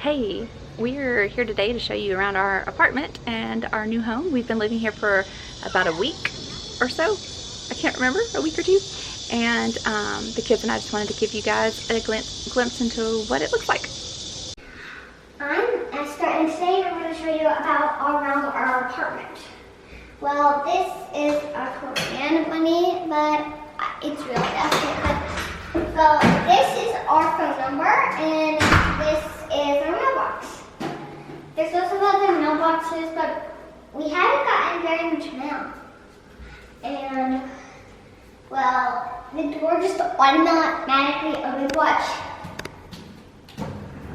Hey, we're here today to show you around our apartment and our new home. We've been living here for about a week or so. I can't remember, a week or two. And the kids and I just wanted to give you guys a glimpse into what it looks like. I'm Esther, and today I'm going to show you around our apartment. Well, this is a Korean bunny, but it's really Esther. Well, this is our phone number, and this is our mailbox. There's also other mailboxes, but we haven't gotten very much mail. And, well, the door just automatically opens. Watch.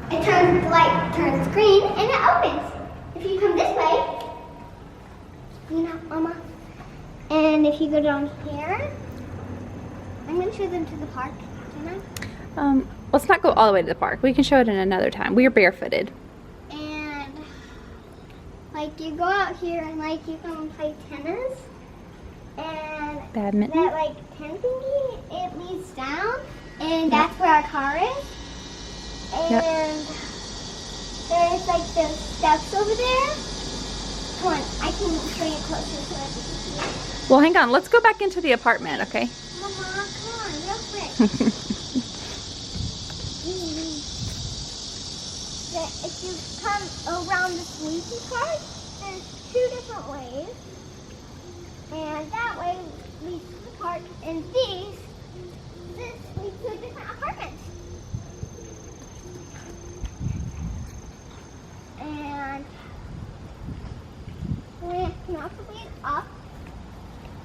The light turns green, and it opens. If you come this way, you know, Mama. And if you go down here, I'm going to show them to the park. Can I? Let's not go all the way to the park. We can show it in another time. We are barefooted. And, like, you go out here and, like, you can play tennis. And Badminton. that, like, tent thingy, it leads down. And that's where our car is. And there's, like, the steps over there. Come on, I can show you closer so that you can see it. Well, hang on. Let's go back into the apartment, okay? Mama, come on, real quick. If you come around the sleepy part, there's two different ways. And that way leads to the park, and this leads to a different apartment. And we can also lead up.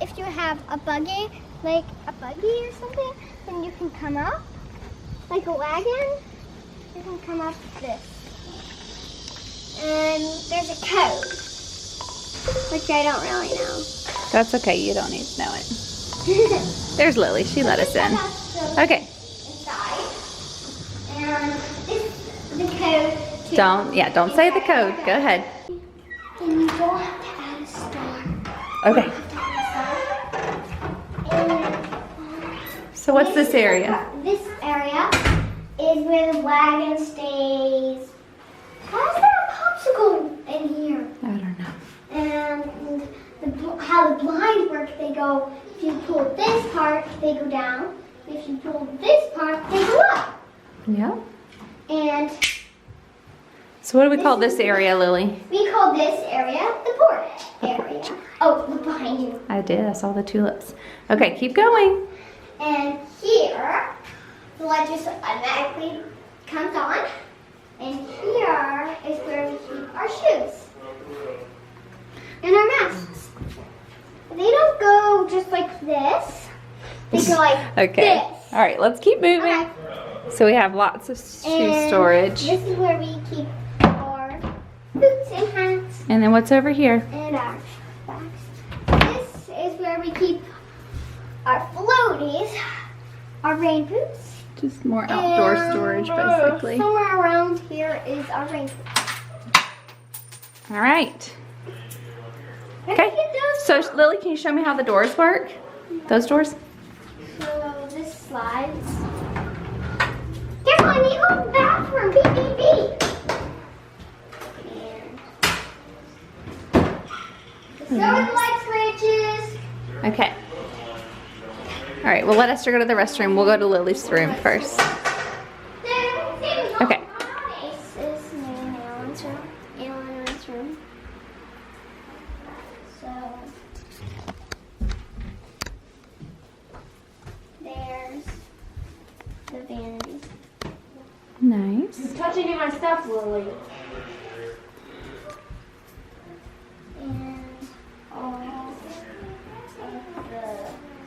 If you have a buggy, like a buggy or something, then you can come up, like a wagon, you can come up this. And there's a code, which I don't really know. That's okay. You don't need to know it. There's Lily. She let us in. Okay. Inside. And this is the code. Don't say the code. Go ahead. And you don't have to add a star. Okay. So what's this area? This area is where the wagon stays. Why is there a popsicle in here? I don't know. And how the blinds work, they go, if you pull this part, they go down. If you pull this part, they go up. Yeah. And so what do we call this area, Lily? we call this area the porch area. Oh, look behind you. I did. I saw the tulips. Okay, keep going. And here, the light just automatically comes on. And here is where we keep our shoes. And our masks. They don't go just like this. They go like Okay. this. All right, let's keep moving. Okay. So we have lots of shoe And storage. This is where we keep our boots and hats And then what's over here? and our bags. This is where we keep our floaties, our rain boots. Just more outdoor and, storage, basically. Somewhere around here is our rain boots. All right. Okay. So Lily, can you show me how the doors work? Those doors? So this slides. Careful, I need to go to the bathroom. Beep, beep, beep. And so are the light switches. Okay. All right, well, let Esther go to the restroom. We'll go to Lily's room first. Okay. This is Alan's room. Alan's room. So there's the vanity. Nice. You're touching in my stuff, Lily. And all of the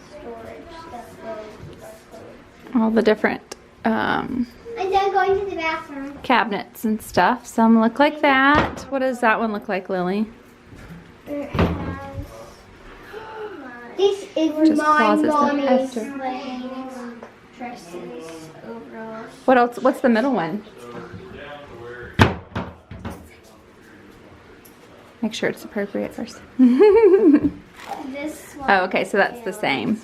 storage stuff where we keep our clothes. All the different I'm done going to the bathroom. cabinets and stuff. Some look like that. What does that one look like, Lily? It has this is Just my closets that mommy's Esther. leggings, dresses, overalls. What else? What's the middle one? Make sure it's appropriate first. This one. Oh, okay, so that's the same.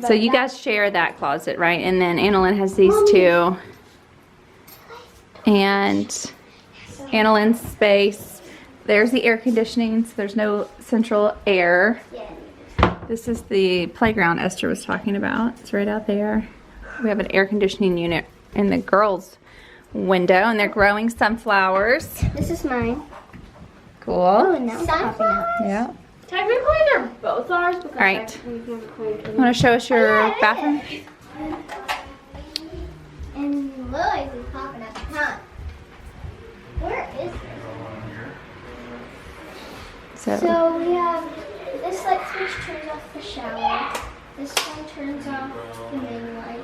So you guys share that closet, right? And then Annalyn has these two. and Annalyn's space. There's the air conditioning, so there's no central air. This is the playground Esther was talking about. It's right out there. We have an air conditioning unit in the girls' window, and they're growing sunflowers. This is mine. Cool. Oh, and now it's popping out. Yeah. Technically, they're both ours because All right. we've never cleaned them. Want to show us your bathroom? And Lily's is popping up. Huh? Where is this? So we have this light switch turns off the shower. This one turns off the main light.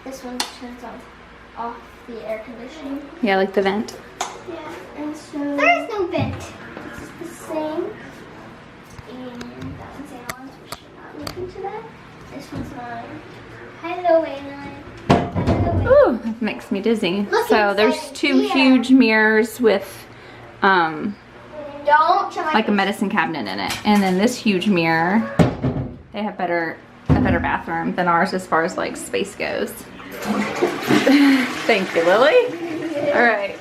This one turns off the air conditioning. Yeah, like the vent. Yeah, and so there is no vent. It's the same. And that one's Annalyn's. We should not look into that. This one's mine. Hello, Annalyn. Hello, Ooh, that makes me dizzy. Look So there's inside two here. huge mirrors with Don't show my like a medicine cabinet in it, and then this huge mirror. They have a better bathroom than ours as far as like space goes. Thank you, Lily. All right,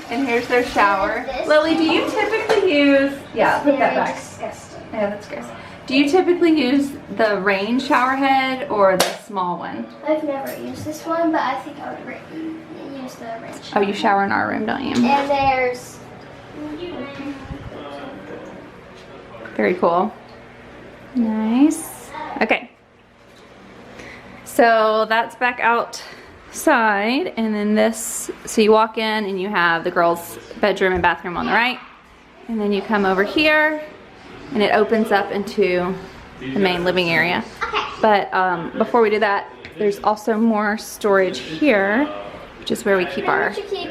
and here's their shower. Lily, do you typically use? Yeah, put that back. Disgusting. Yeah, that's gross. Do you typically use the rain shower head or the small one? I've never used this one, but I think I would use the wrench. Oh, you shower in our room, don't you? And there's Very cool. Nice. Okay. So that's back outside, and then this, so you walk in and you have the girls' bedroom and bathroom on the right, and then you come over here and it opens up into the main living area. okay. But before we do that, there's also more storage here, which is where we keep our, You should keep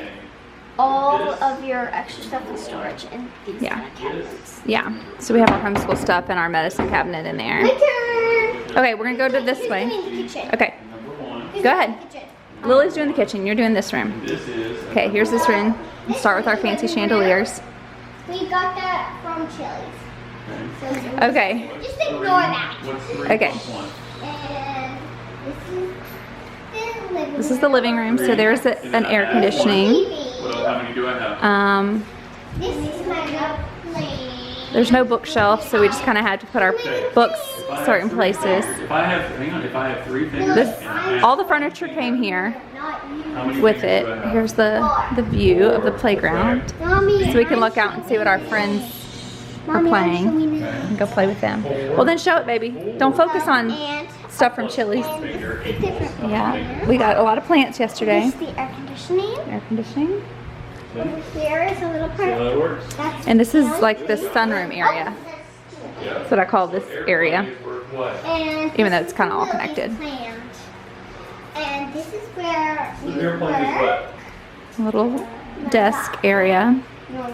all of your extra stuff in storage in these Yeah. kind of cabinets. yeah. So we have our homeschool stuff and our medicine cabinet in there. My turn. Okay, we're gonna go to this Who's way. doing the kitchen? Okay, Who's go doing ahead. the kitchen? Lily's doing the kitchen, you're doing this room. Okay, here's this room. Let's start with our fancy chandeliers. We got that from Chili's. So Okay, just ignore that. okay. And this is This is the living room. the living room, so there's an air conditioning. TV. How many do I have? This is my plane. There's no bookshelf, so we just kind of had to put our books certain places. If I have, hang on, if I have 3 fingers, This, all the furniture came here Not you. how many with fingers it. do I have? Here's the view of the playground, Mommy, so we can look out and see what our friends are playing and go play with them. Well, then show it, baby. Don't focus on And stuff from Chili's. different. Yeah, we got a lot of plants yesterday. This is the air conditioning. Air conditioning. Over here is a little So part. that works. That's And this is like the sunroom area. That's what I call this area, and even though it's kind of all this is connected. Lily's plant. And this is where The we airplane is work. what? Little desk area.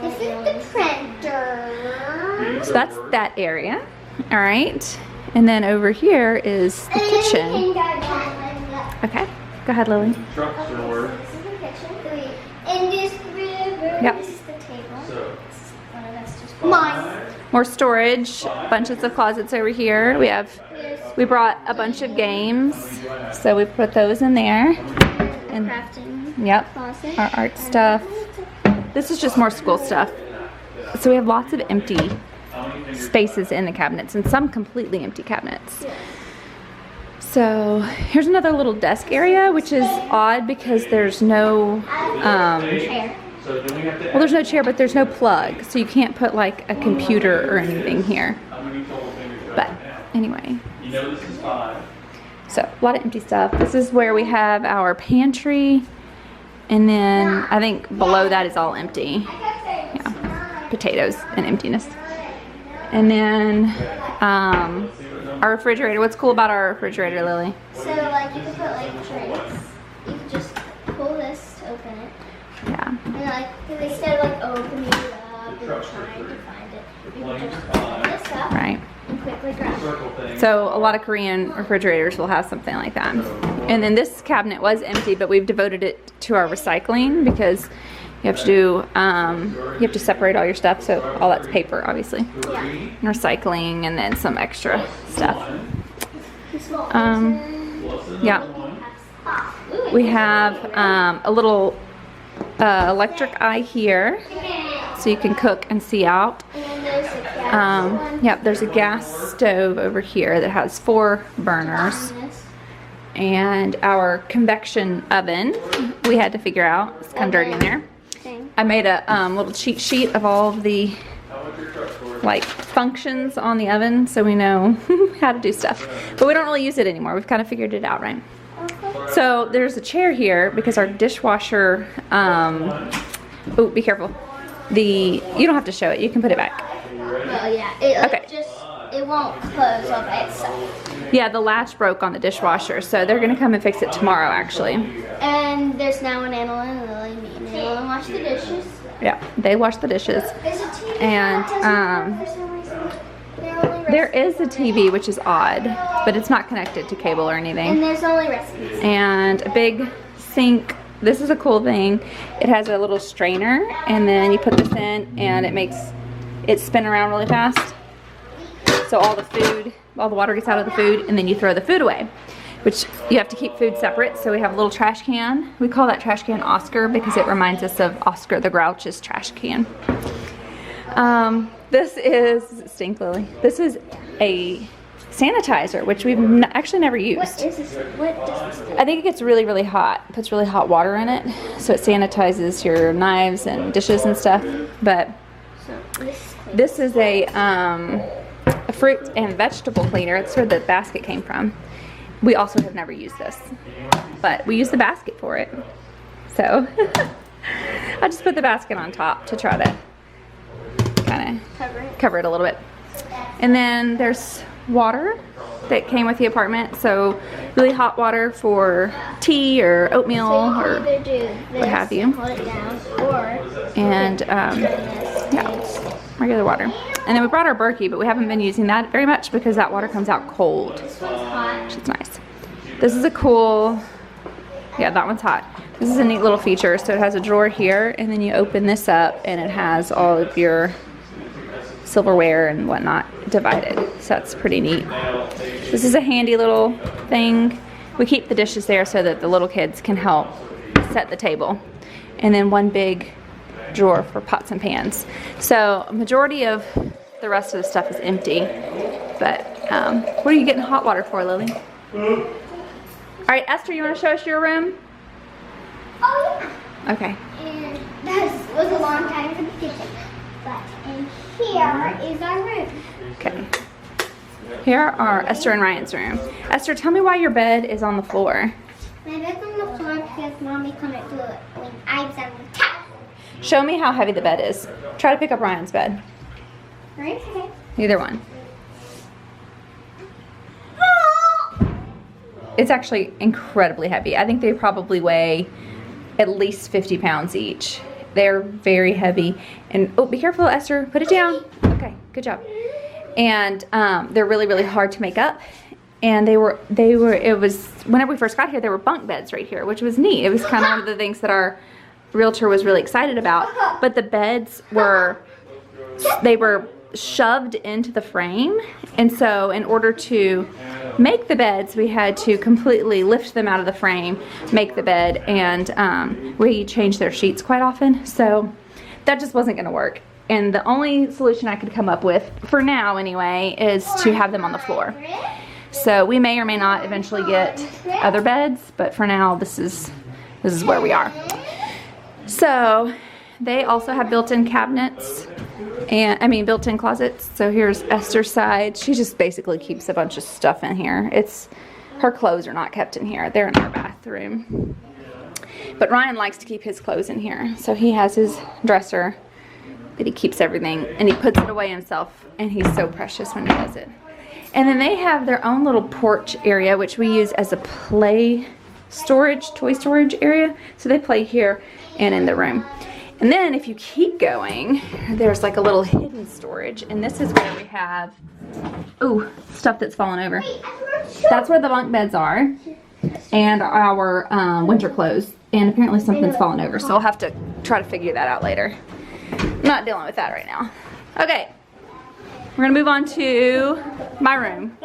This is the printer. So that's that area. All right. And then over here is the kitchen. Okay. Go ahead, Lily. Trucks are work. This is the kitchen. And this river. Yep. This is the table. So, This is one of us just mine. More storage. Bunches of closets over here. We brought a bunch of games, so we put those in there. And Crafting yep, closet. our art stuff. This is just more school stuff. So we have lots of empty spaces in the cabinets and some completely empty cabinets. So here's another little desk area, which is odd because there's no, Chair. so then we have to well, there's no chair, but there's no plug. So you can't put like a computer or anything here. how many total fingers do I But have now? anyway, You know this is 5. so a lot of empty stuff. This is where we have our pantry. And then I think below that is all empty. Yeah, potatoes and emptiness. And then our refrigerator. What's cool about our refrigerator, Lily? So like you can put like drinks. You can just pull this to open it. Yeah. And like instead of like opening it up and trying to find it, you can just open this up Right. and quickly grab it. Circle thing. So a lot of Korean refrigerators will have something like that. And then this cabinet was empty, but we've devoted it to our recycling because you have to do, you have to separate all your stuff. So all that's paper, obviously. Yeah. And recycling, and then some extra stuff. The small Yeah. We have a little electric eye here, so you can cook and see out. And there's a gas Yep, there's a gas stove over here that has 4 burners. And our convection oven, we had to figure out. It's kind of dirty in there. I made a little cheat sheet of all of the like functions on the oven, so we know how to do stuff. But we don't really use it anymore. We've kind of figured it out, right? So there's a chair here because our dishwasher. Oh, be careful. You don't have to show it. You can put it back. Well, yeah. It won't close all by itself. Yeah, the latch broke on the dishwasher, so they're gonna come and fix it tomorrow, actually. And there's now an Annalyn and Lily. Me and Annalyn wash the dishes. Yeah, they wash the dishes. There's a TV And there is a TV, which is odd, but it's not connected to cable or anything. And there's only recipes. And a big sink. This is a cool thing. It has a little strainer, and then you put this in, and it makes it spin around really fast. So all the water gets out of the food, and then you throw the food away, which you have to keep food separate. So we have a little trash can. We call that trash can Oscar because it reminds us of Oscar the Grouch's trash can. This is stink, Lily. This is a sanitizer, which we've actually never used. What is this? What does this do? I think it gets really, really hot. It puts really hot water in it, so it sanitizes your knives and dishes and stuff. But this is a fruit and vegetable cleaner. It's where the basket came from. We also have never used this, but we use the basket for it. So I just put the basket on top to try to kind of cover it a little bit. And then there's water that came with the apartment, so really hot water for tea or oatmeal or what have you. And yeah, regular water. And then we brought our Berkey, but we haven't been using that very much because that water comes out cold, which is nice. This is a cool, yeah, that one's hot. This is a neat little feature. So it has a drawer here, and then you open this up, and it has all of your silverware and whatnot divided. So that's pretty neat. This is a handy little thing. We keep the dishes there so that the little kids can help set the table. And then one big drawer for pots and pans. So a majority of the rest of the stuff is empty. But what are you getting hot water for, Lily? All right, Esther, you want to show us your room? Oh yeah. Okay. And that was a long time for the kitchen. But in here is our room. Okay. Here are Esther and Ryan's room. Esther, tell me why your bed is on the floor. My bed's on the floor because Mommy couldn't do it when I was on the top. Show me how heavy the bed is. Try to pick up Ryan's bed. Right? Okay. Either one. It's actually incredibly heavy. I think they probably weigh at least 50 pounds each. They're very heavy. And, oh, be careful, Esther. Put it down. Okay, good job. And they're really, really hard to make up. And it was, whenever we first got here, there were bunk beds right here, which was neat. It was kind of one of the things that our realtor was really excited about. But the beds they were shoved into the frame. And so in order to make the beds, we had to completely lift them out of the frame, make the bed, and we changed their sheets quite often. So that just wasn't going to work. And the only solution I could come up with, for now anyway, is to have them on the floor. So we may or may not eventually get other beds, but for now this is where we are. So they also have built-in cabinets, and built-in closets. So here's Esther's side. She just basically keeps a bunch of stuff in here. Her clothes are not kept in here. They're in our bathroom. But Ryan likes to keep his clothes in here. So he has his dresser that he keeps everything, and he puts it away himself, and he's so precious when he does it. And then they have their own little porch area, which we use as a toy storage area. So they play here and in the room. And then if you keep going, there's like a little hidden storage, and this is where we have, stuff that's fallen over. That's where the bunk beds are, and our winter clothes, and apparently something's fallen over, so I'll have to try to figure that out later. I'm not dealing with that right now. Okay, we're gonna move on to my room.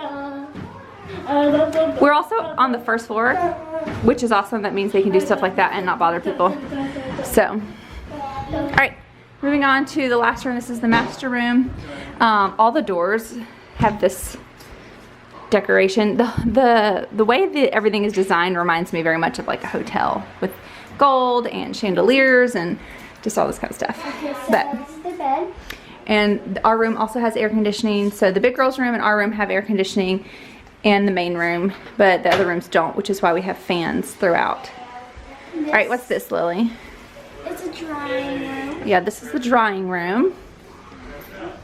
We're also on the first floor, which is awesome. That means they can do stuff like that and not bother people. So So, all right, moving on to the last room. This is the master room. All the doors have this decoration. The way that everything is designed reminds me very much of like a hotel with gold and chandeliers and just all this kind of stuff. Okay, so But this is the bed. and our room also has air conditioning. So the big girls' room and our room have air conditioning and the main room, but the other rooms don't, which is why we have fans throughout. All right, what's this, Lily? It's a drying room. Yeah, this is the drying room.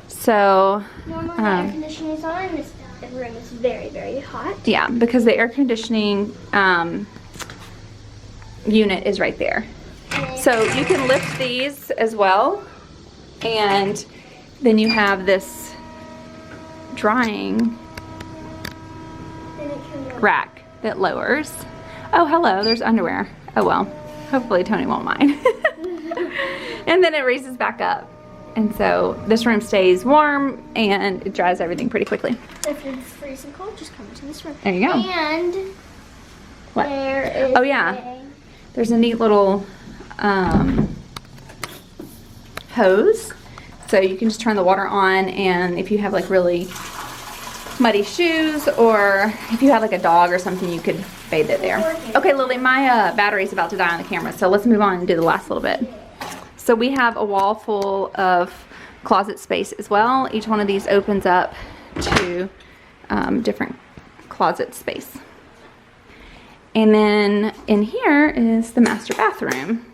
So, Normally the air conditioning is on, and this room is very, very hot. yeah, because the air conditioning unit is right there. So you can lift these as well, and then you have this drying Then it can go. rack that lowers. Oh, hello, there's underwear. Oh well, hopefully Tony won't mind. And then it raises back up. And so this room stays warm and it dries everything pretty quickly. If it's freezing cold, just come into this room. There you go. And What? there is Oh, yeah. There's a neat little hose. So you can just turn the water on, and if you have like really muddy shoes, or if you have like a dog or something, you could bathe it there. Okay, Lily, my battery's about to die on the camera, so let's move on and do the last little bit. So we have a wall full of closet space as well. Each one of these opens up to different closet space. And then in here is the master bathroom.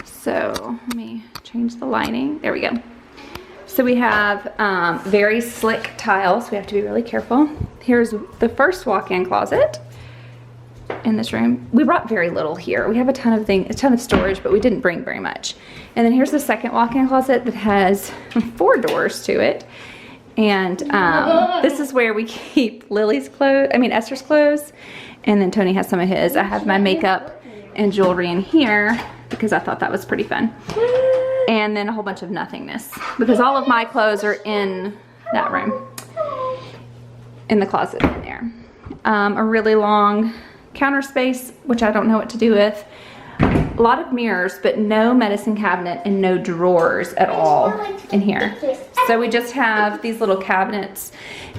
So let me change the lighting. There we go. So we have very slick tiles. We have to be really careful. Here's the first walk-in closet in this room. We brought very little here. We have a ton of storage, but we didn't bring very much. And then here's the second walk-in closet that has 4 doors to it. And this is where we keep Lily's clothes, Esther's clothes. And then Tony has some of his. I have my makeup and jewelry in here because I thought that was pretty fun. And then a whole bunch of nothingness because all of my clothes are in that room, in the closet in there. A really long counter space, which I don't know what to do with. A lot of mirrors, but no medicine cabinet and no drawers at all in here. So we just have these little cabinets,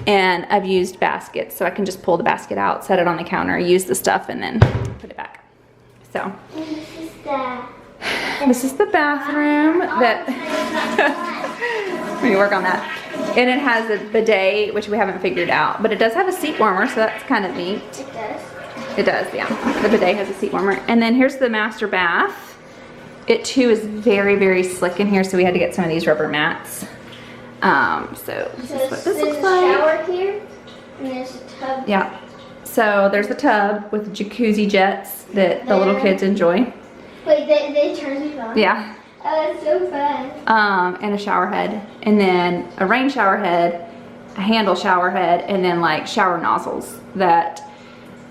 and I've used baskets, so I can just pull the basket out, set it on the counter, use the stuff, and then put it back. So this is the bathroom that we work on that. And it has a bidet, which we haven't figured out, but it does have a seat warmer, so that's kind of neat. It does. It does, yeah. The bidet has a seat warmer. And then here's the master bath. It too is very, very slick in here, so we had to get some of these rubber mats. So this is what this looks like. There's a shower here, and there's a tub. Yeah. So there's the tub with jacuzzi jets that the little kids enjoy. Wait, they turn it on? Yeah. Oh, it's so fun. And a shower head, and then a rain shower head, a handle shower head, and then like shower nozzles that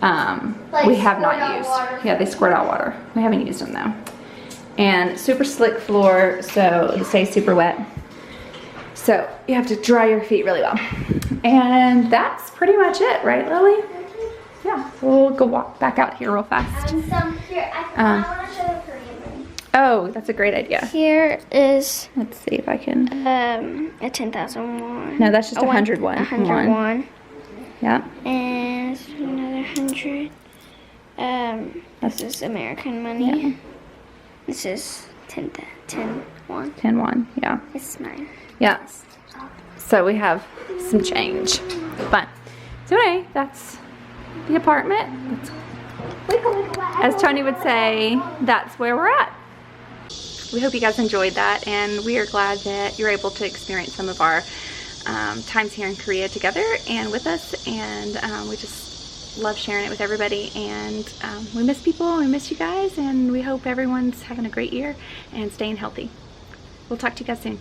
Like we have squirt not out used. water. Yeah, they squirt out water. We haven't used them though. And super slick floor, so it stays super wet. So you have to dry your feet really well. And that's pretty much it, right, Lily? Yeah, so we'll go walk back out here real fast. And some here, I want to show the Korean room. Oh, that's a great idea. Here is Let's see if I can. a 10,000 won. No, that's just 100 won. 100 won. Yeah. And another 100. This is American money. Yeah. This is 10 won. 10 won, yeah. It's mine. Yeah. So we have some change. Fun. So anyway, that's the apartment. As Tony would say, that's where we're at. We hope you guys enjoyed that, and we are glad that you're able to experience some of our times here in Korea together and with us, and we just love sharing it with everybody, and we miss people, we miss you guys, and we hope everyone's having a great year and staying healthy. We'll talk to you guys soon.